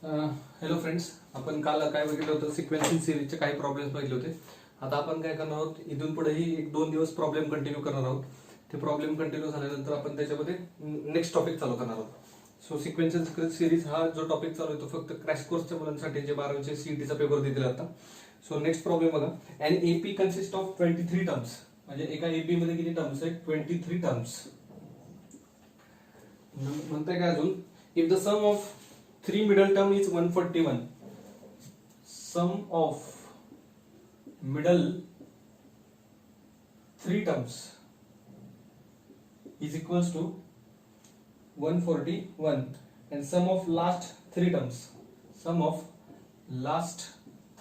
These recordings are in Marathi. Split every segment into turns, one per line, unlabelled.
हॅलो फ्रेंड्स, आपण काल काय बघितलं होतं, सिक्वेन्शियल सिरीजचे काही प्रॉब्लेम्स बघितले होते. आता आपण काय करणार आहोत, इथून पुढेही 1-2 दिवस प्रॉब्लेम कंटिन्यू करणार आहोत. ते प्रॉब्लेम कंटिन्यू झाल्यानंतर आपण त्याच्यामध्ये नेक्स्ट टॉपिक चालू करणार आहोत. सो सिक्वेन्शियल सिरीज हा जो टॉपिक चालू आहे तो फक्त क्रॅश कोर्सच्या मुलांसाठी जे 12वीचे सीईटीचा पेपर देतील आता. सो नेक्स्ट प्रॉब्लेम बघा. An AP consist of 23 terms. म्हणजे एका एपी मध्ये किती टर्म्स आहेत? 23 टर्म्स. म्हणताय काय अजून, if the sum of 3 middle term is 141. Sum of middle 3 terms is equals to 141, and sum of last 3 terms. Sum of last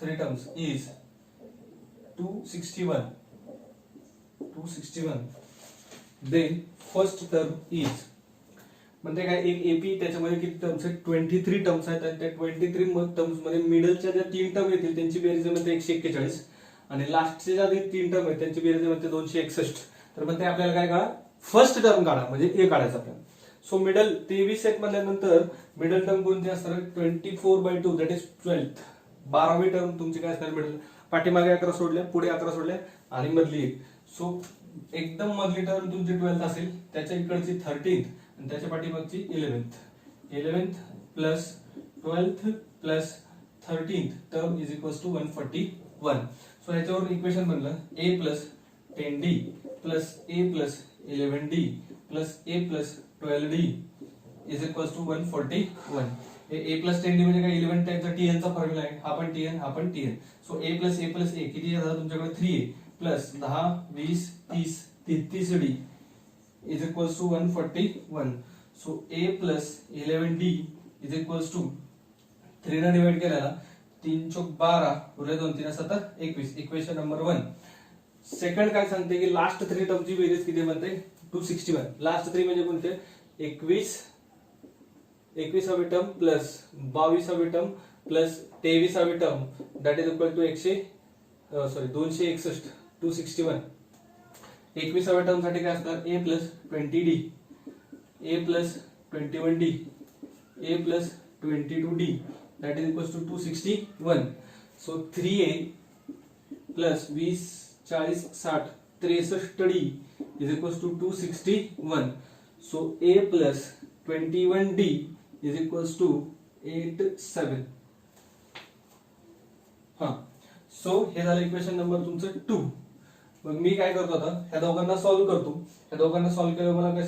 3 terms is 261. 261. Then first term is, म्हणजे काय, एक एपी त्याच्यामध्ये किती टर्म्स आहेत? 23 टर्म्स आहेत. आणि त्या 23 टर्म्स मध्ये मिडलच्या ज्या 3 टर्म येतील त्यांची बेरीज मध्ये 141, आणि लास्टच्या ज्या 3 टर्म आहेत त्यांची बेरीज मध्ये 261. तर म्हणते आपल्याला काय काढा? फर्स्ट टर्म काढा, म्हणजे ए काढायचं आपल्याला. सो मिडल 23 सेट मधल्यानंतर मिडल टर्म कोणती असणार? 24/2, दॅट इज 12th. 12वी टर्म तुमची काय असणार? मिडल. पाठीमागे 11 सोडल्या, पुढे 11 सोडल्या, आणि मधली एक. सो एकदम मधली टर्म तुमची 12th असेल, त्याच्या इकडची 13th, आणि त्याच्या पाठीमागची 11th plus 12th plus 13th term is equals to 141. So ह्याच्यावरून इक्वेशन बनलं a plus 10d plus a plus 11d plus a plus 12d is equals to 141. a plus 10d म्हणजे काय? 11 टाइमचा tn चा फॉर्म्युला आहे. हा पण tn. So a plus a किती झालं तुमच्याकडे? 3a plus 10 20 30 33d is equals to 141. So a plus 11d is equals to 3 ने डिवाइड केलेला 3 चौक 12 उरले 2 3 7 21. Equation number 1. सेकंड काय सांगते की लास्ट 3 टर्मची बेरीज किती बनते? 261. लास्ट 3 म्हणजे कोणते? 21वी टर्म प्लस 22वी टर्म प्लस 23वी term, that is equal to 261. 261. 21व्या टर्म साठी काय असणार? a plus 20d, a plus 21d, a plus 22d, that is equals to 261. So 3a plus 20 40 60 63d is equals to 261. So a plus 21d is equals to 87. हा, सो हे झालं इक्वेशन नंबर तुमचं 2. मग मी काय करतो आता, ह्या दोघांना सॉल्व्ह करतो. ह्या दोघांना सॉल्व्ह केल्यावर मला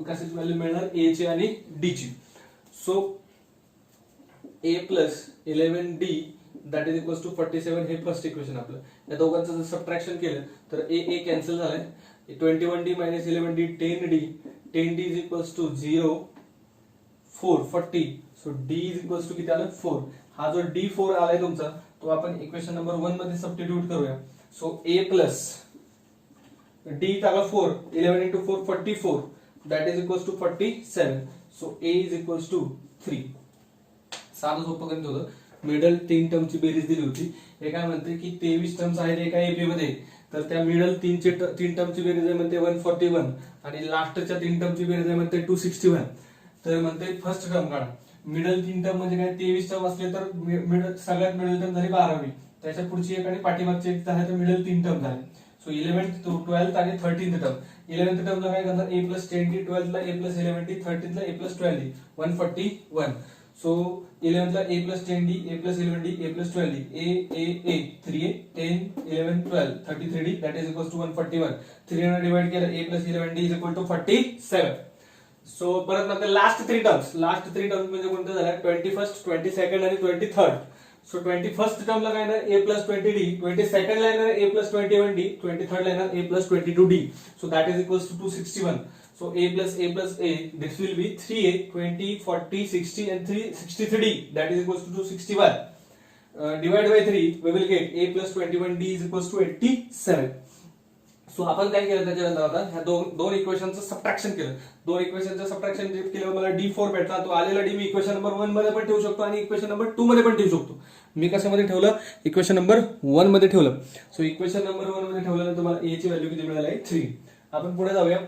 कशाची व्हॅल्यू मिळणार? a ची आणि d ची. So a plus 11d that is equals to 47. हे फर्स्ट इक्वेशन आपलं. या दोघांचं जर सबट्रॅक्शन केलं तर a कॅन्सल झालाय. 21d minus 11d 10d. 10d is equals to 0 4 40. So d is equals to किती आलं? 4. हा जो d4 आलाय तुमचा तो आपण इक्वेशन नंबर 1 मध्ये सबस्टिट्यूट करूया. सो a प्लस d टाका 4, 11 into 4 44, that is equals to 47. So a is equals to 3. साधं सोपं गणित होतं. मिडल 3 टर्मची बेरीज दिली होती. हे काय म्हणते की 23 टर्म्स आहेत एका एपी मध्ये, तर त्या मिडल 3 टर्मची बेरीज आहे म्हणते 141, आणि लास्टच्या 3 टर्मची बेरीज आहे म्हणते 261. तर म्हणते फर्स्ट टर्म काढा. मिडल 3 टर्म म्हणजे काय? 23 टर्म असले तर मिडल सगळ्यात मिडल टर्म झाली 12वी, त्याच्या पुढची एक आणि पाठीमागची एक झाली तर मिडल 3 टर्म झाले. सो 11th 12th आणि 13th टर्म. 11th टर्मला काय करणार? a प्लस 10d, 12th ला a प्लस 11d, 13th ला a plus 12d, 141. So 11th ला a plus 10d, a plus 11d, a plus 12d, a 3a 10 11 12 33d, that is equals to 141. 3 ने डिवाइड केलं a plus 11d is equal to 47. So परत नंतर लास्ट 3 टर्म्स. लास्ट 3 टर्म्स म्हणजे कोणत्या झाल्या? 21st 22nd आणि 23rd. सो 21st टर्मला काय येणार? a प्लस 20d, 22nd ला येणार a प्लस 21d, 23rd ला येणार a plus 22d. So that is equals to 261. So a plus a, this will be 3a 20 40 60 and 63d, that is equals to 261. Divide by 3, we will get a plus 21d is equals to 87. So आपण काय केलं त्याच्यानंतर आता ह्या दोन इक्वेशनचं सबट्रॅक्शन केलं. 2 इक्वेशनचं सबट्रॅक्शन केल्यावर मला d4 भेटला. तो आलेला d मी इक्वेशन नंबर 1 मध्ये पण ठेवू शकतो आणि इक्वेशन नंबर 2 मध्ये पण ठेवू शकतो. मी कशामध्ये ठेवलं? इक्वेशन नंबर 1 मध्ये ठेवलं. सो इक्वेशन नंबर 1 मध्ये ठेवल्यानंतर मला a ची व्हॅल्यू किती मिळाली आहे? 3. आपण पुढे जाऊया.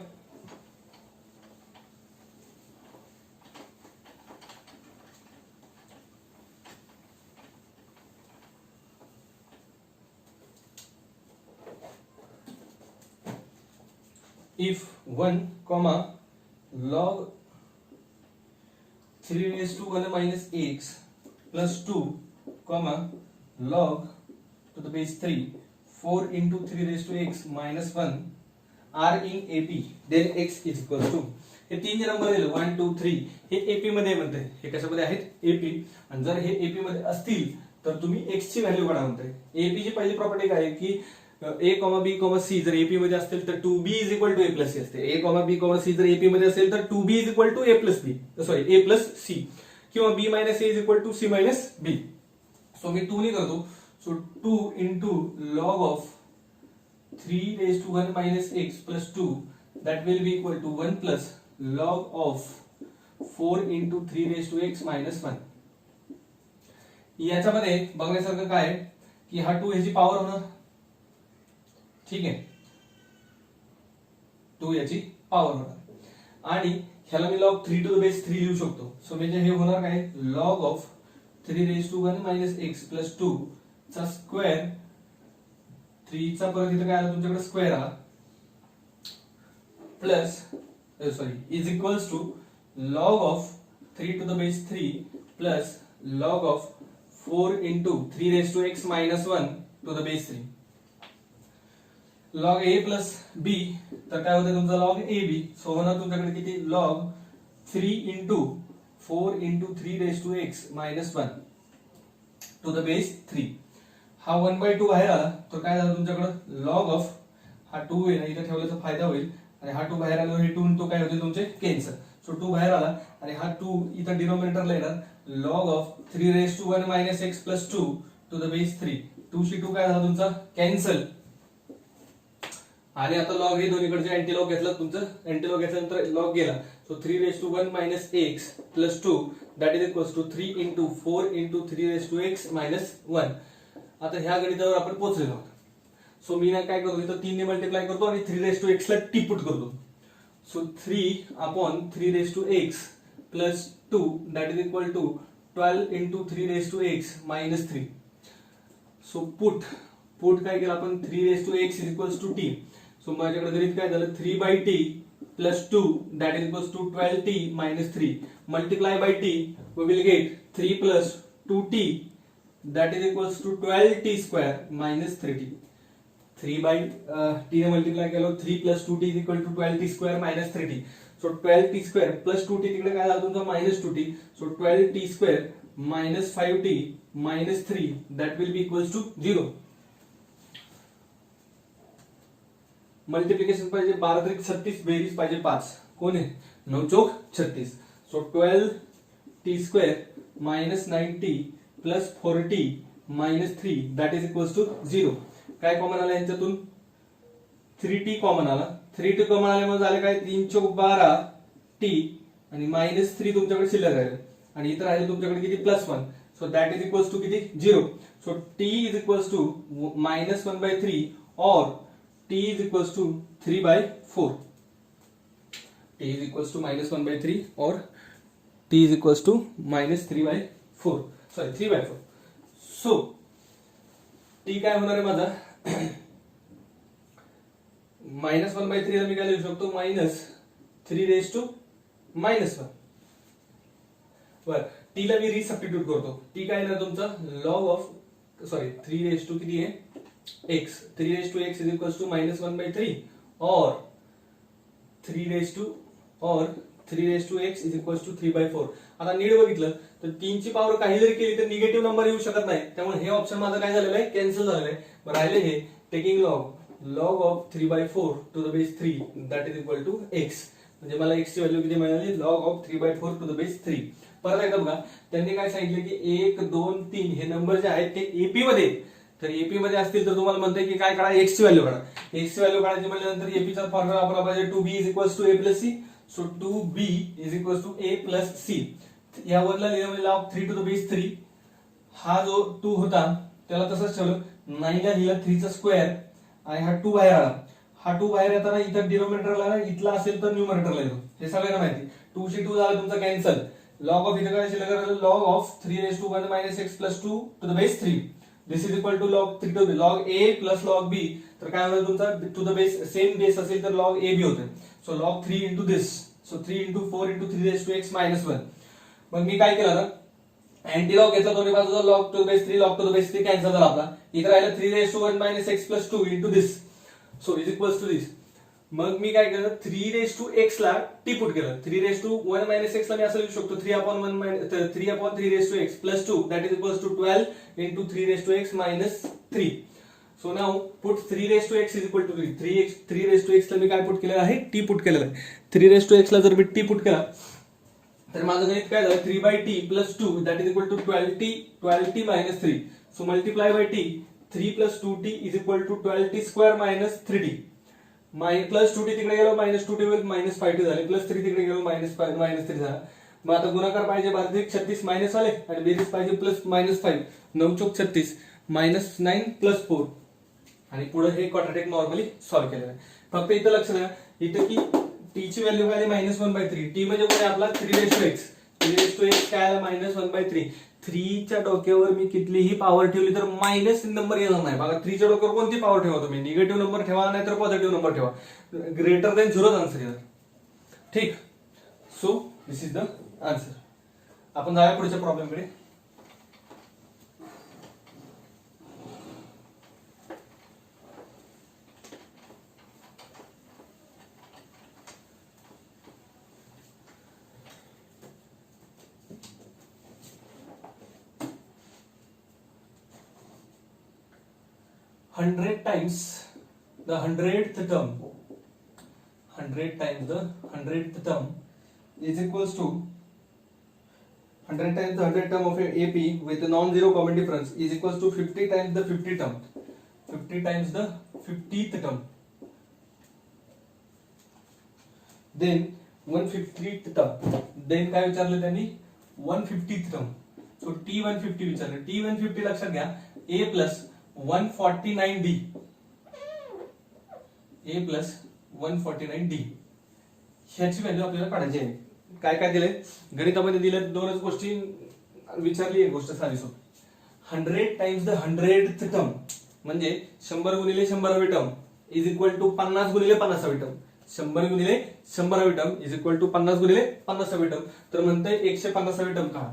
If 1 comma log 3 raised to 1 minus x plus 2 comma log to the base 3 4 into 3 raised to x minus 1 are in AP then x is equal to हे तीन जे नंबर दिले 1 2 3 हे AP मध्ये म्हणते हे कशामध्ये आहेत AP आणि जर हे AP मध्ये असतील तर तुम्ही x ची व्हॅल्यू काढा म्हणते AP ची पहिली प्रॉपर्टी काय आहे की a, b, c जर AP मध्ये असतील तर 2b is equal to a plus c असते a, b, c जर AP मध्ये असेल तर 2b is equal to a plus b sorry a plus c किंवा b minus a is equal to c minus b so मी 2 ने करतो so 2 into log of 3 raised to 1 minus x plus 2 that will be equal to 1 plus log of 4 into 3 raised to x minus 1 याच्यामध्ये बघण्यासारखं काय की हा 2 ह्याची पॉवर होणार ठीक आहे 2 याची पॉवर होणार आणि ह्याला मी log 3 to the base 3 लिहू शकतो सो म्हणजे हे होणार काय log of 3 raised to 1 minus x plus 2 चा स्क्वेअर 3 चा परत इथे काय आला तुमच्याकडे स्क्वेअर आला plus sorry is equals to log of 3 to the base 3 plus log of 4 into 3 raised to x minus 1 to the base 3 log a plus b तर काय होते तुमचा log ab सो होणार तुमच्याकडे किती log 3 into 4 into 3 raised to x minus 1 to the base 3 हा 1/2 बाहेर आला तर काय झालं तुमच्याकडे log of हा 2 आहे ना इथे ठेवल्याचा फायदा होईल आणि हा 2 बाहेर आल्यावर हे 2 आणि 2 काय होते तुमचे कॅन्सल सो 2 बाहेर आला आणि हा 2 इथे डिनोमिनेटरला येणार log of 3 raised to 1 minus x plus 2 to the base 3 2 शी 2 काय झाला तुमचा कॅन्सल आणि आता log हे दोन्हीकडचे अँटीलॉग घेतला तुमचं अँटीलॉग घेतल्यानंतर log गेला so 3 raised to 1 minus x plus 2 that is equals to 3 into 4 into 3 raised to x minus 1 आता ह्या गणितावर आपण पोहोचलेलो आहोत सो मी ना काय करतो इथं 3 ने मल्टिप्लाय करतो आणि 3 raised to x ला टी पुट करतो so 3 upon 3 raised to x plus 2 that is equal to 12 into 3 raised to x minus 3 so put काय केलं आपण 3 raised to x is equals to t so माझ्याकडे गणित काय झालं 3/t plus 2 that is equals to 12t minus 3 multiply by t we will get 3 plus 2t that is equals to 12t square minus 3t 3 by t ने मल्टिप्लाय केलं 3 plus 2t is equal to 12t square minus 3t so 12t square plus 2t तिकडे काय झालं तुमचा minus 2t so 12t square minus 5t minus 3 that will be equals to 0 multiplication पाहिजे 12 त्रिक 36 बेरीज पाहिजे 5 कोण आहे 9 चौक 36 so 12t square minus 9t plus 4t minus 3 that is equals to 0 काय कॉमन आला यांच्यातून 3t कॉमन आला 3t कॉमन आल्यामुळे झाले काय 3 चौक 12 t आणि मायनस 3 तुमच्याकडे शिल्लक राहिले आणि इथे राहिले तुमच्याकडे किती +1 so that is equals to किती 0 so t is equals to -1/3 और t is equals to 3/4 t is equals to -1/3 और t is equals to -3/4 sorry 3/4 so t काय होणार आहे माझा -1/3 ला मी काय लिहू शकतो -3 raised to -1 बर t ला मी रिसब्स्टिट्यूट करतो t काय येणार तुमचा log of sorry 3 raised to किती आहे x 3 raised to x is equals to -1/3 और 3 raised to x is equals to 3/4 आता नीट बघितलं तर 3 ची पॉवर काही जरी केली तर निगेटिव्ह नंबर येऊ शकत नाही त्यामुळे हे ऑप्शन माझं काय झालेलं आहे कॅन्सल झालेलं आहे बरं राहिले हे taking log of 3/4 to the base 3 that is equal to x म्हणजे मला x ची व्हॅल्यू किती मिळाली log of 3/4 to the base 3 परत एकदा बघा त्यांनी काय सांगितलं की 1 2 3 हे नंबर जे आहेत ते एपी मध्ये तर एपी मध्ये असतील तर तुम्हाला म्हणतंय की काय काढा x ची व्हॅल्यू काढा x ची व्हॅल्यू काढायची म्हटल्यानंतर एपी चा फॉर्म्युला वापरला पाहिजे 2b is equals to a plus c so 2b is equals to a plus c यावरला लिहिलं log 3 to the base 3 हा जो 2 होता त्याला तसंच ठेवलं 9 ला लिहिलं 3 चा स्क्वेअर आणि हा 2 बाहेर आला हा 2 बाहेर येताना इथं डिनोमिनेटरला इथला असेल तर न्यूमरेटरला येतो हे सगळ्यांना माहिती 2 शी 2 झाला तुमचा कॅन्सल log of इथे काय शिल्लक राहिलं log of 3 raised to 1 minus x plus 2 to the base 3 this is equal to log 3 to log a plus log b, तर काय होणार तुमचा to the base same base असेल तर लॉग ए बी होते. So log 3 into this, so 3 into 4 into 3 raise to x minus 1. मग मी काय केलं ना, अँटी लॉग घेतला दोन्ही बाजूचा, log to the base 3 log to the base 3 cancel झाला आपला. इथे राहिलं 3 raise to 1 minus x plus 2 into this, so is equals to this. मग मी काय केलं 3 रेस टू एक्स ला टी पुट केलं. 3 रेस टू 1 मायनस एक्स ला मी असं लिहू शकतो 3/3 raise to X plus 2 that is equals to 12 into 3 raise to x minus 3. So now put 3 raise to X is equal to 3 raise to x ला मी काय पुट केलेलं आहे, टी पुट केलेलं आहे. 3 रेस टू एक्स ला जर मी टी पुट केला तर माझं गणित काय झालं 3/t plus 2 that is equal to 12t minus 3. So multiply by T, 3 plus 2t is equal to 12t square minus 3t. Plus 2t तिकडे गेलो मायनस 2t होईल मायनस 5t झाले, प्लस 3 तिकडे गेलो मायनस 3 झाला. मग आता गुणाकार पाहिजे 36 मायनस आले आणि बेरीज पाहिजे प्लस मायनस 5, 9 चौक 36 मायनस 9 प्लस 4 आणि पुढे हे क्वाड्रॅटिक नॉर्मली सॉल्व्ह केलेलं आहे. फक्त इथं लक्ष द्या इथं की टी ची व्हॅल्यू काय -1/3. टी म्हणजे कोण आपला 3 raise to X. 3 raise to X काय आला -1/3. 3 च्या डोक्यावर मी कितीही पॉवर ठेवली तर मायनस नंबर येणार नाही. बघा 3 च्या डोक्यावर कोणती पॉवर ठेवा तुम्ही, निगेटिव्ह नंबर ठेवा नाही तर पॉझिटिव्ह नंबर ठेवा, ग्रेटर दॅन 0 आन्सर येणार. ठीक, so this is the answer. आपण जाऊया पुढच्या प्रॉब्लेम कडे. Hundred times the 100th term, 100 times the 100th term is equals to 100 times the 100th term of AP with a non-zero common difference is equals to 50 times the 50 term, 50 times the 50th term, then 150th term, then काय विचारलं त्यांनी 150th term. So T150 विचारलं. T150 लक्षात घ्या A plus 149D, A plus 149D ह्याची व्हॅल्यू आपल्याला काढायची आहे. काय काय दिलंय गणितामध्ये दिलं, दोनच गोष्टी विचारली, एक गोष्ट साधी सोपी. 100 टाइम्स द 100th टर्म म्हणजे 100 गुणिले 100वी टर्म इज इक्वल टू 50 गुणिले 50वी टर्म. 100 गुणिले 100वी टर्म इज इक्वल टू 50 गुणिले 50वी टर्म. तर म्हणतंय 150वी टर्म काढा.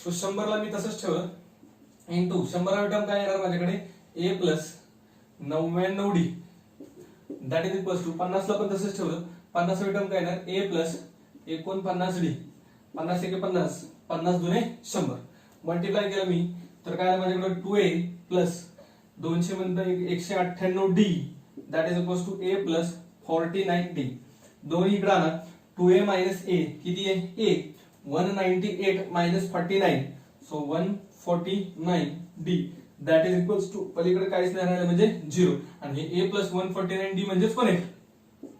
तो 100 ला मी तसंच ठेवलं इंटू 100वी टर्म काय येणार माझ्याकडे A plus 99D that is equal to 50 ला पण तसंच ठेवलं. 50वी टर्म काय येणार A प्लस 49D, 50 एके 50, 50 दुने 100 मल्टिप्लाय केलं मी तर काय आलं माझ्याकडे 2A प्लस 200 म्हणता 198D that is equal to A plus 49D. दोन्ही इकडे आणा 2A मायनस A किती आहे A, 198 minus 49 so 149D that is equals to पलीकडे काहीच नाही राहिलं म्हणजे 0 आणि A प्लस 149D म्हणजेच कोण आहे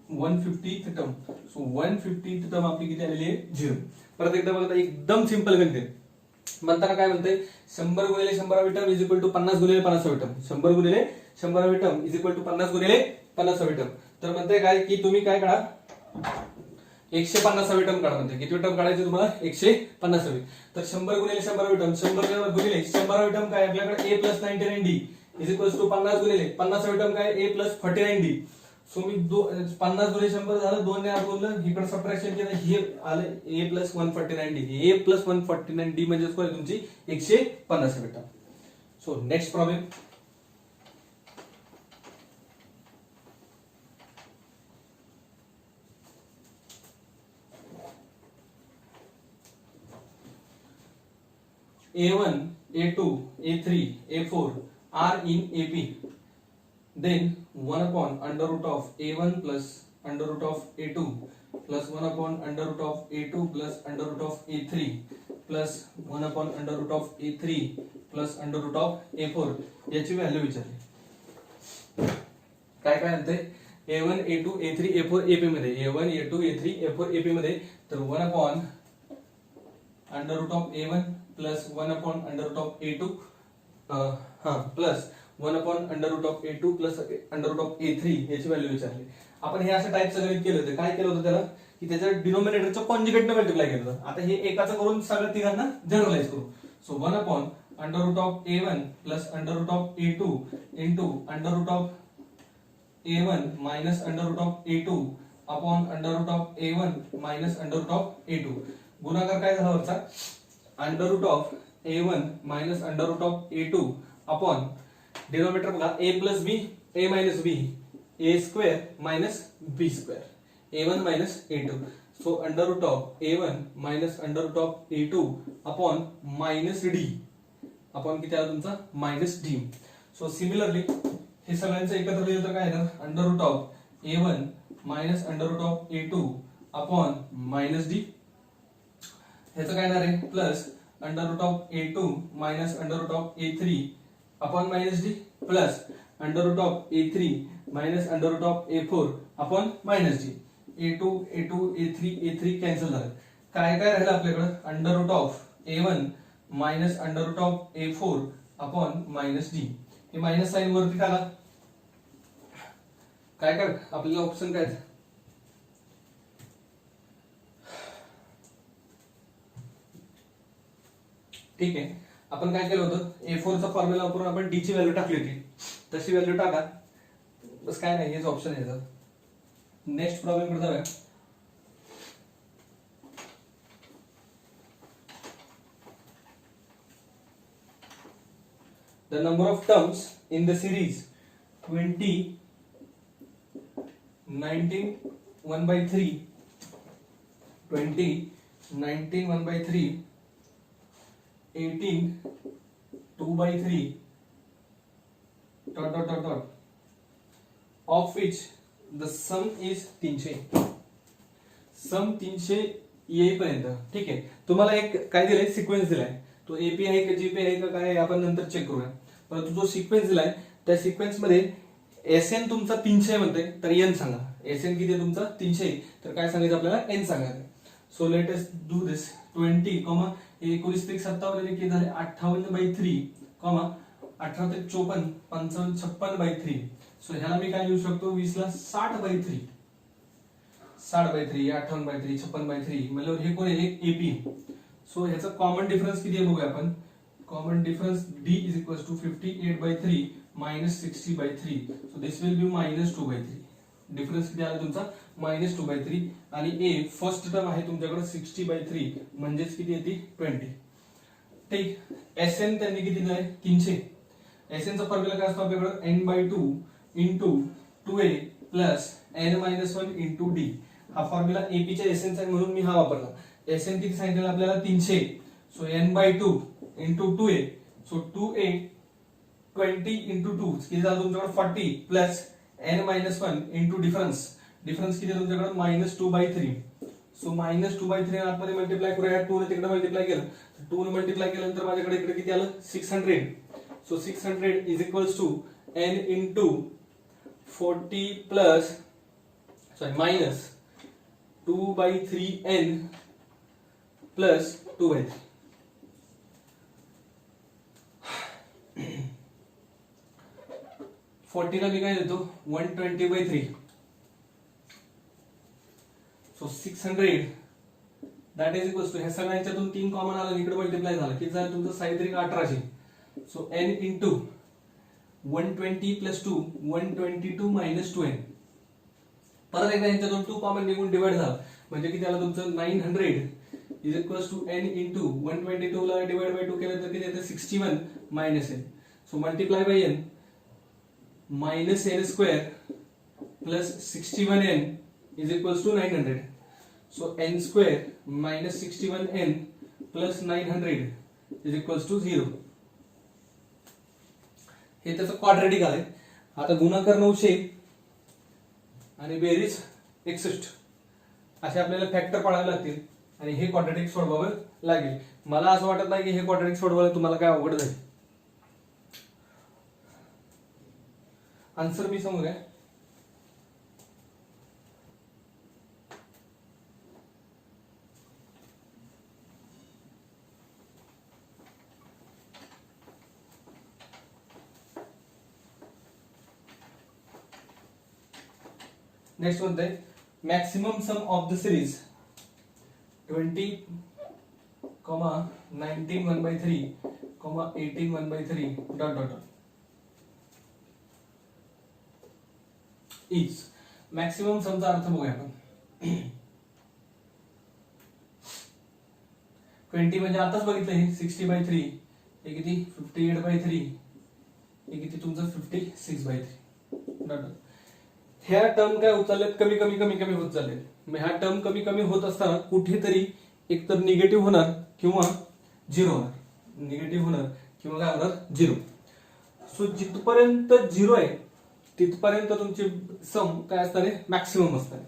150th term. So 150th term आपली किती आलेली आहे 0. परत एकदा बघा एकदम सिंपल गणित आहे. म्हणताना काय म्हणते 100 गुणिले 100वी टर्म इज इक्वल टू 50 गुणिले 50वी टर्म. 100 गुणिले 100वी टर्म इज इक्वल टू 50 गुणिले 50वी टर्म. तर म्हणते काय की तुम्ही काय काढा 150वी टर्म काढा. म्हणते किती टर्म काढायची तुम्हाला 150वी. तर 100 गुणिले 100वी टर्म 100 गुणिले 100वी टर्म काय आपल्याकडे A plus 99D is equal to 50 गुणिले 50वी टर्म काय A प्लस 49D. सो मी 50 गुणिले 100 झालं, 2 ने बोललं इकडे सबट्रॅक्शन केलं, हे आलं A plus 149D. A plus 149D म्हणजे काय तुमची 150वी टर्म. So next problem. A1, A2, A3, A4 are in AP. Then 1 upon under root of A1 plus under root of A2 plus 1 upon under root of A2 plus under root of A3 plus 1 upon under root of A3 plus under root of A4 याची व्हॅल्यू विचारली. काय काय म्हणते A1, A2, A3, A4 AP मध्ये A1, A2, A3, A4 AP मध्ये तर 1 upon under root of A1 plus 1 upon under root of A2 plus 1 upon under root of A2 plus under root of A3 याची व्हॅल्यू विचारली. आपण हे असं टाइपचं गणित केलं होतं. काय केलं होतं त्याला की त्याच्या डिनोमिनेटरचं कॉन्जुगेटने मल्टिप्लाय केलं होतं. आता हे एकाचं करून सगळ्या तिघांना जनरलाइज करू. So 1 upon under root of a1 plus under root of a2 into under root of a1 minus under root of a2 upon under root of a1 minus under root of a2. गुणाकार काय झाला वरचा under root of a1 minus under root of a2 upon denominator बघा a plus b a minus b a square minus b square a1 minus a2. So under root of a1 minus under root of a2 upon minus d upon किती आला तुमचा माइनस d. सो सिमिलरली हे सगळ्यांचं एकत्र लिहिलं तर काय येणार under root of a1 minus under root of a2 upon minus d. ह्याचं काय येणार आहे plus under root of a2 minus under root of a3 upon minus d plus under root of a3 minus under root of a4 upon minus d. a2 a2 a3 a3 cancel झालं. काय काय राहिलं आपल्याकडे under root of a1 minus under root of a4 upon minus d. हे माइनस साइन वरती टाका. काय काय आपल्याला ऑप्शन काय ठीक आहे. आपण काय केलं होतं a4 चा फॉर्म्युला वापरून आपण d ची व्हॅल्यू टाकली होती तशी व्हॅल्यू टाका. बस काय नाही हेच ऑप्शन आहे. नेक्स्ट प्रॉब्लेम कडे जाऊया. The number of terms in the series 20, 19, 1 by 3, 20, 19, 1 by 3, 18, 2 by 3, dot dot dot dot, of which the sum is 300. सम 300 येईपर्यंत ठीक आहे. तुम्हाला एक काय दिलंय सिक्वेन्स दिलाय. तो एपी आहे का जीपी आहे का काय आपण नंतर चेक करूया. परंतु जो सिक्वेन्स दिलाय त्या सिक्वेन्स मध्ये एसएन तुमचा 300 म्हणते तर एन सांगा. एसएन किती आहे तुमचा 300 तर काय सांगायचं आपल्याला एन सांगायचं. So let us do this 20 comma 19 ते 57 किती झाले 58 बाय 3 कॉमा 18 ते 54 55 56 बाय 3. सो ह्याला मी काय लिहू शकतो 20 ला 60 बाय 3 60 बाय 3 58 बाय 3 56 बाय 3 म्हणजे हे कोण आहे एपी. सो ह्याचा कॉमन डिफरन्स किती आहे बघूया आपण. Common difference d is equals to 58 by 3 minus 60 by 3. So this will be minus 2 by 3. Difference किती आला तुमचा minus 2 by 3 आणि a फर्स्ट टर्म आहे तुमच्याकडे 60 by 3 म्हणजेच किती येते 20. ठीक. एसएन त्यांनी किती दिलाय 300. एसएन चा फॉर्म्युला काय असतो आपल्याकडे n by 2 into 2a plus n minus 1 into d. हा फॉर्म्युला एपी च्या एसएन चा म्हणून मी हा वापरला. एसएन किती सांगितलं आपल्याला 300. So n by 2 into 2a. So 2a 20 into 2 किती झालं तुमच्याकडे 40 plus n minus 1 into difference. Difference किती तुमच्याकडे minus 2 by 3. So minus 2 by 3 आतमध्ये मल्टिप्लाय करूया. 2 ने तिकडे मल्टिप्लाय केलं 2 ने मल्टिप्लाय केल्यानंतर माझ्याकडे इकडे किती आलं 600. So 600 is equals to n into 40 plus minus 2 by 3n plus 2 by 3. ला मी काय देतो 120 by 3. So 600 that is equals to ह्या सगळ्यांच्यातून 3 कॉमन आलं इकडे मल्टिप्लाय झालं किती झालं तुमचं साहित्रिक 1800. So n into 120 plus 2 122 minus 2n. परत एकदा यांच्यातून 2 कॉमन निघून डिवाइड झालं म्हणजे किती आलं तुमचं 900 is equals to n into 122 ला डिवाइड बाय 2 केलं तर किती येतं 61 minus n. So multiply bye n minus n square plus 61n is equals to 900. So n square minus 61n plus 900 is equals to 0. हे त्याचं क्वाड्रेटिक आलंय. आता गुणाकार 900 आणि बेरीज 61 असे आपल्याला फॅक्टर पाळावे लागतील आणि हे क्वाड्रेटिक सोडवावे लागेल. मला असं वाटत नाही की हे क्वाड्रेटिक सोडवायला तुम्हाला काय अवघड जाईल. आन्सर मी समोर आहे. नेक्स्ट म्हणते maximum sum of the series 20, 19 1 by 3, 18 1/3 dot dot is maximum समचा अर्थ बघूया आपण. 20 म्हणजे आताच बघितलं हे 60/3 हे किती 58/3 हे किती तुमचं 56/3 डॉट. ह्या टर्म काय होत चाललेत कमी कमी कमी कमी होत चाललेत. मग ह्या टर्म कमी कमी होत असताना कुठेतरी एकतर निगेटिव्ह होणार किंवा झिरो होणार. निगेटिव्ह होणार किंवा काय होणार झिरो. सो जिथपर्यंत झिरो आहे तिथपर्यंत तुमचे सम काय असणार आहे मॅक्सिमम असणार आहे.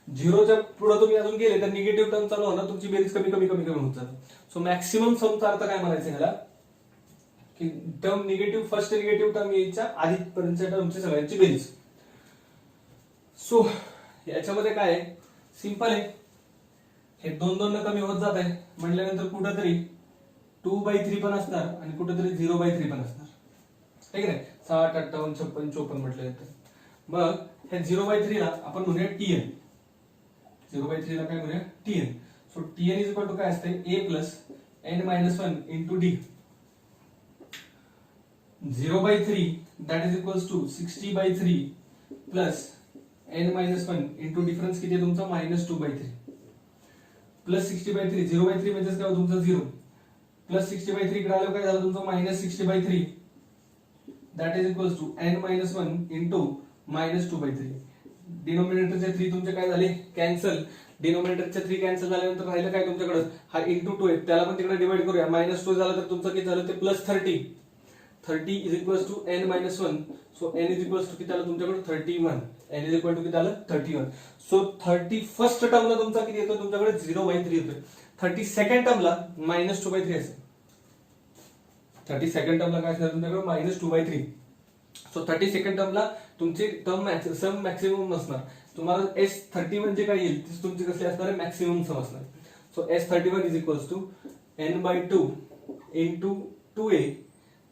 झिरोच्या पुढे तुम्ही अजून गेले तर निगेटिव्ह टर्म चालू होणार तुमची बेरीज कमी कमी कमी कमी होत जाते. सो मॅक्सिमम समचा अर्थ काय म्हणायचं ह्याला की term negative first negative term यायच्या आधीपर्यंतच्या टर्मची सगळ्यांची बेरीज. सो याच्यामध्ये काय आहे सिंपल आहे. हे 2 न कमी होत जात आहे म्हटल्यानंतर कुठेतरी 2/3 पण असणार आणि कुठेतरी 0/3 पण असणार. ठीक आहे 60 58 56 54 म्हटलं तर मग ह्या 0/3 ला आपण म्हणूया tn. 0/3 ला काय म्हणूया tn. So tn is equal to काय असते a plus n-1 into d. 0/3 that is equals to 60/3 plus n-1 into difference किती आहे तुमचा -2/3 प्लस 60/3. 0/3 म्हणजे काय तुमचा 0 प्लस 60/3 इकडे आलं काय झालं तुमचं -60/3 that is equals to n-1 into -2/3. डिनोमिनेटरचे 3 तुमचे काय झाले कॅन्सल. डिनोमिनेटरचे 3 कॅन्सल झाल्यानंतर राहिलं काय तुमच्याकडे हा इंटू 2 आहे त्याला पण तिकडे डिवाइड करूया. -2 झालं तर तुमचं किती झालं ते +30. 30 is equals to n-1. So n is equals to किती आलं तुमच्याकडे 31. n इज इक्वल टू किती आलं 31. सो 31st टर्मला तुमचा किती येतो तुमच्याकडे 0/3 येतोय. 32nd टर्मला -2/3 असेल. 32nd टर्मला काय असणार तुमच्याकडे -2/3. सो 32nd टर्मला तुमची टर्म सम मॅक्सिमम नसणार. तुम्हाला S30 म्हणजे काय येईल ती तुमची कसली असणार मॅक्सिमम सम असणार. So S31 is equals to n/2 into 2a.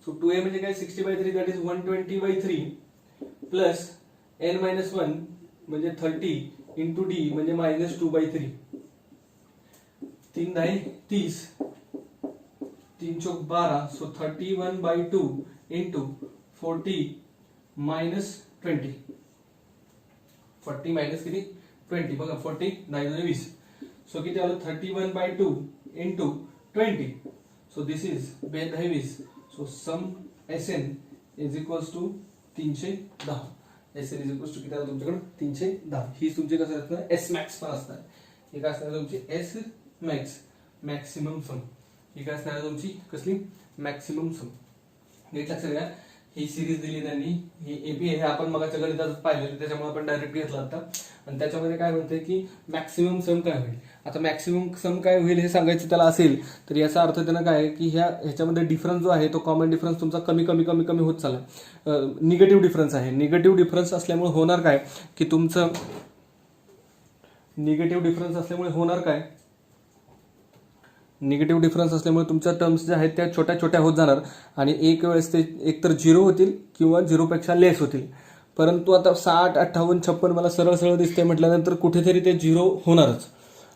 So 2a म्हणजे काय 60/3 दॅट इज 120/3 प्लस n-1 म्हणजे 30 इंटू d म्हणजे -2/3. 3 × 30 3 × 12. So 31/2 into 40 -20. 40 मायनस किती 20 बघा 40 9 × 20. सो किती आलं 31/2 into 20. So this is 20. So sum Sn is equals to 310. Sn is equals to किती आलं तुमच्याकडे 310. ही तुमची कसं असणार S मॅक्स पण असणार. ही काय असणार तुमची S मॅक्स मॅक्सिमम सम. ही काय असणार तुमची कसली मॅक्सिमम सम. नीट लक्षात घ्या. ही सिरीज दिली त्यांनी ही एपी हे आपण मगाच्या गणितात पाहिलेलं त्याच्यामुळे आपण डायरेक्ट घेतला आता. आणि त्याच्यामध्ये काय म्हणते की मॅक्सिमम सम काय होईल. आता मॅक्सिमम सम काय होईल हे सांगायचं त्याला असेल तर याचा अर्थ त्यानं काय आहे की ह्याच्यामध्ये डिफरन्स जो आहे तो कॉमन डिफरन्स तुमचा कमी कमी कमी कमी होत चालला. निगेटिव्ह डिफरन्स आहे. निगेटिव्ह डिफरन्स असल्यामुळे होणार काय की तुमचं निगेटिव्ह डिफरन्स असल्यामुळे होणार काय निगेटिव्ह डिफरन्स असल्यामुळे तुमच्या टर्म्स ज्या आहेत त्या छोट्या छोट्या होत जाणार आणि एक वेळेस ते एकतर 0 होतील किंवा 0 पेक्षा लेस होतील. परंतु आता 60 58 56 मला सरळ सरळ दिसते म्हटल्यानंतर कुठेतरी ते 0 होणारच.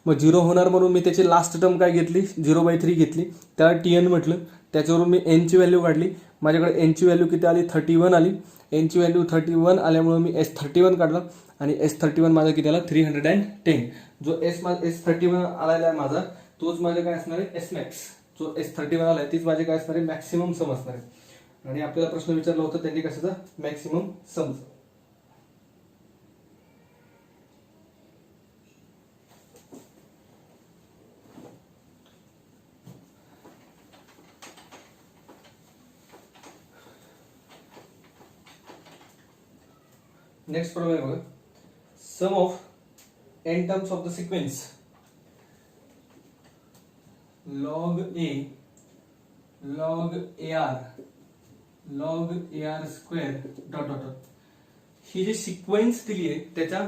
मग 0 होणार म्हणून मी त्याची लास्ट टर्म काय घेतली 0/3 घेतली त्याला tn म्हटलं. त्याच्यावरून मी n ची व्हॅल्यू काढली. माझ्याकडे n ची व्हॅल्यू किती आली 31 आली. n ची व्हॅल्यू 31 आल्यामुळे मी S31 काढला आणि S31 माझा किती आला 310. जो S31 आलेला आहे माझा तोच माझे काय असणार आहे S मॅक्स. जो S31 आलाय तीच माझे काय असणार आहे मॅक्सिमम सम असणार आहे. आणि आपल्याला प्रश्न विचारला होता त्यांनी कशाचा मॅक्सिमम सम. नेक्स्ट प्रॉब्लेम आहे बघा. Sum of n terms of the sequence log a log ar log ar square dot dot. ही जी सिक्वेन्स दिली आहे त्याच्या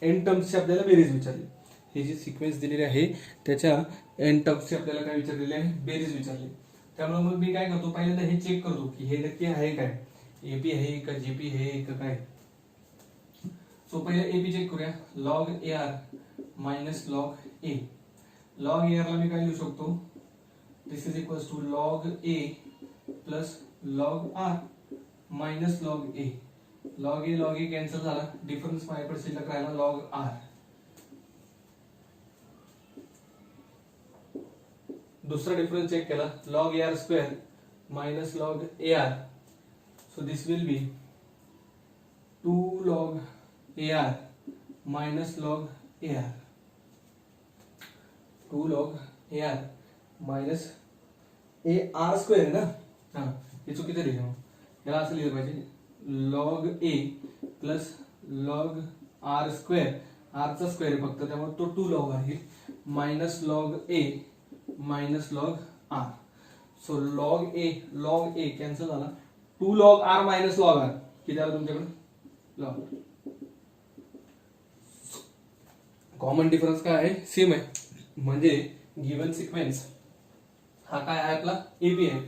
n टर्म्सची आपल्याला बेरीज विचारली. ही जी सिक्वेन्स दिलेली आहे त्याच्या n टर्म्सची आपल्याला काय विचारलेली आहे बेरीज विचारली. त्यामुळे मग मी काय करतो पहिल्यांदा हे चेक करतो की हे नक्की आहे काय एपी आहे का जीपी आहे का काय. सो पहिले एपी चेक करूया. log ar minus log a. log ar ला मी काय लिहू शकतो this is equals to log a plus log r minus log a. Log a cancel झाला, डिफरन्स माझ्याकडे शिल्लक राहिला लॉग आर. दुसरा डिफरन्स चेक केला, log a r square minus log a r. So this will be 2 log AR minus log AR. 2 log AR minus AR square ना. हा, हे चुकीचं लिहिलं. याला असं लिहिलं पाहिजे log a plus log r square. आरचा स्क्वेअर आहे फक्त, त्यामुळे तो 2 log आहे minus log a minus log r. So log a cancel झाला. 2 log r minus log r किती आलं तुमच्याकडे लॉग. कॉमन डिफरन्स काय आहे, सेम आहे. म्हणजे गिवन सिक्वेन्स हा काय आहे आपला एबी आहे.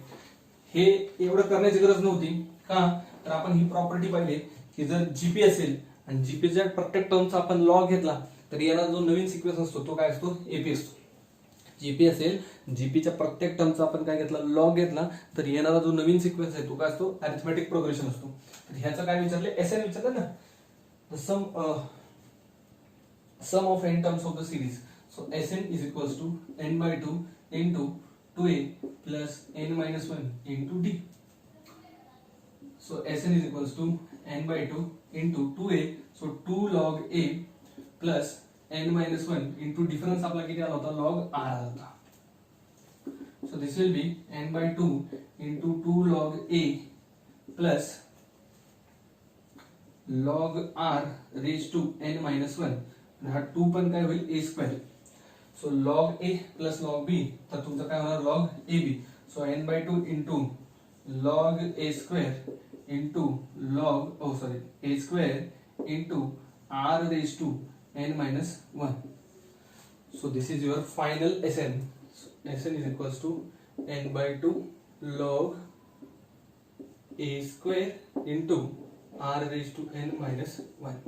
हे एवढं करण्याची गरज नव्हती का, तर आपण ही प्रॉपर्टी पाहिली की जर जीपी असेल आणि जीपीच्या प्रत्येक टर्मचा आपण लॉग घेतला तर येणारा जो नवीन सिक्वेन्स असतो तो काय असतो, एपी असतो. जीपी असेल, जीपीच्या प्रत्येक टर्मचा आपण काय घेतला, लॉग घेतला, तर येणारा जो नवीन सिक्वेन्स आहे तो काय असतो, अरिथमेटिक प्रोग्रेशन असतो. तर ह्याचं काय विचारले, एसएन विचारलं ना, the sum of N terms of the series. So SN is equals to N by 2 into 2a plus N minus 1 into D. So SN is equals to N by 2 into 2a. So 2 log a plus n minus 1 into difference आपला किती आला होता, लॉग आर आला होता. So this will be n by 2 into 2 log a plus log r raise to n minus 1. हा 2 पण काय होईल, a square. So log a plus log b, तर तुमचं काय होणार, log ab. So n by 2 into log a square into log a square into r raise to n minus 1. So this is your final Sn. So Sn is equals to n by 2 log a square into r raised to n minus 1.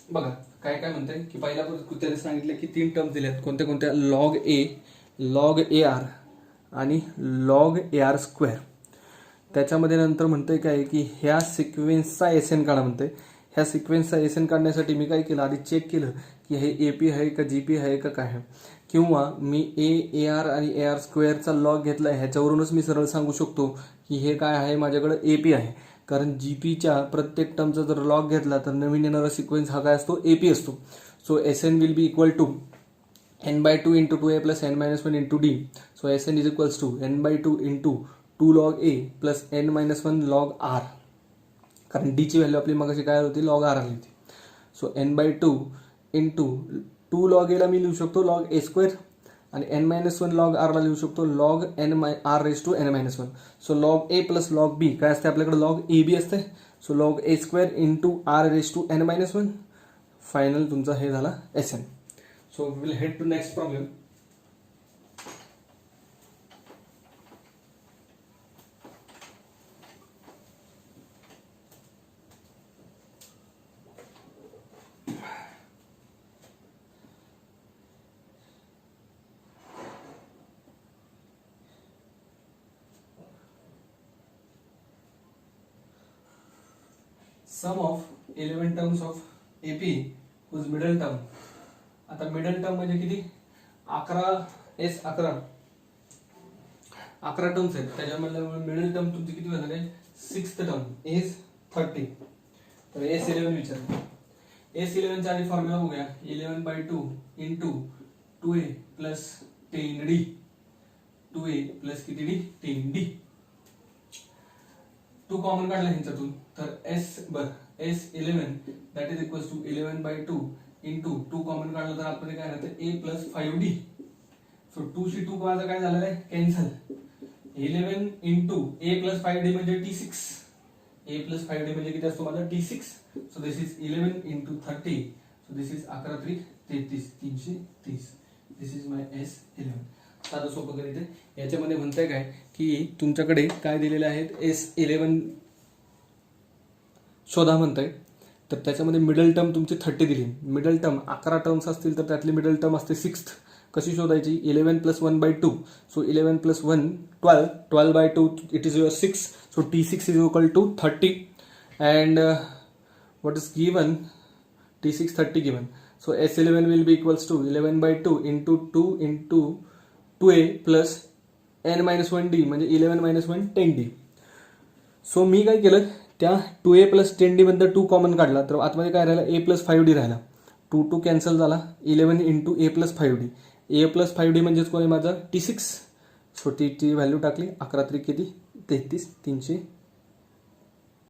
बघा काय काय म्हणतंय की पहिला त्याने सांगितलं की 3 टर्म्स दिल्यात, कोणत्या कोणत्या, log a, log a r आणि लॉग ए आर स्क्वेअर. त्याच्यामध्ये नंतर म्हणतंय काय की ह्या सिक्वेन्सचा एसएन काढा म्हणतंय. ह्या सिक्वेन्सचा एसएन काढण्यासाठी मी काय केलं, आधी चेक केलं की हे एपी आहे का जीपी आहे का काय आहे, किंवा मी ए आर आणि ए आर स्क्वेअरचा लॉग घेतला आहे. ह्याच्यावरूनच मी सरळ सांगू शकतो की हे काय आहे, माझ्याकडे एपी आहे. कारण जीपीच्या प्रत्येक टर्मचा जर लॉग घेतला तर नवीन येणारा सिक्वेन्स हा काय असतो, एपी असतो. So SN will be equal to n by 2 into 2a plus n minus 1 into d. So Sn is equals to n by 2 into 2 log a plus n minus 1 log r. कारण d ची व्हॅल्यू आपली मगाशी काय होती, log r आली होती. So n by 2 into 2 log a ला मी लिहू शकतो log a स्क्वेअर आणि n minus 1 log r ला लिहू शकतो log r raised to n minus 1. So log a plus log b काय असते आपल्याकडे, log ab असते. So log a square into r raised to n minus 1. Final तुमचा हे झाला Sn. So we will head to next problem. Sum of 11 terms of AP whose middle term. आता मिडल टर्म म्हणजे किती, 11 टर्म्स आहेत. त्याच्यामध्ये मिडल टर्म तुमची किती होणार आहे, 6th टर्म इज 30. तर S11 विचारलं. S11 चा आधी फॉर्म्युला बघूया, 11/2 into 2a plus 10d. 2a plus किती d, 10d. 2 कॉमन काढला ह्यांच्यातून, तर S11 that is equals to 11/2 into 2 common काढलं तर आपल्याला काय राहतं, a प्लस 5d. सो 2 शी 2 माझं काय झालेलं आहे, cancel. 11 into a plus 5d म्हणजे t6. a प्लस 5d म्हणजे किती असतो माझा, t6. So this is 11 into 30. So this is 11×3 33, 330. This is my S11. साधं सोपं करीत. याच्यामध्ये म्हणताय काय की तुमच्याकडे काय दिलेले आहेत, S11 शोधा म्हणताय. तर त्याच्यामध्ये मिडल टर्म तुमची 30 दिली. मिडल टर्म 11 टर्म्स असतील तर त्यातली मिडल टर्म असते 6th कशी शोधायची 11 + 1/2 so 11 + 1 12 12/2 it is your 6 so T6 is equal to 30 and what is given T6 30 given so S11 will be equals to 11/2 into 2 into 2a plus n-1d म्हणजे 11 - 1 10d. सो मी काय केलं त्या 2a + 10d मधनं 2 कॉमन काढला तर आतमध्ये काय राहिला a + 5d राहिला 2 कॅन्सल झाला 11 into a + 5d a + 5d म्हणजेच कोण आहे माझा T6 सो ती व्हॅल्यू टाकली 11 3 किती 33 300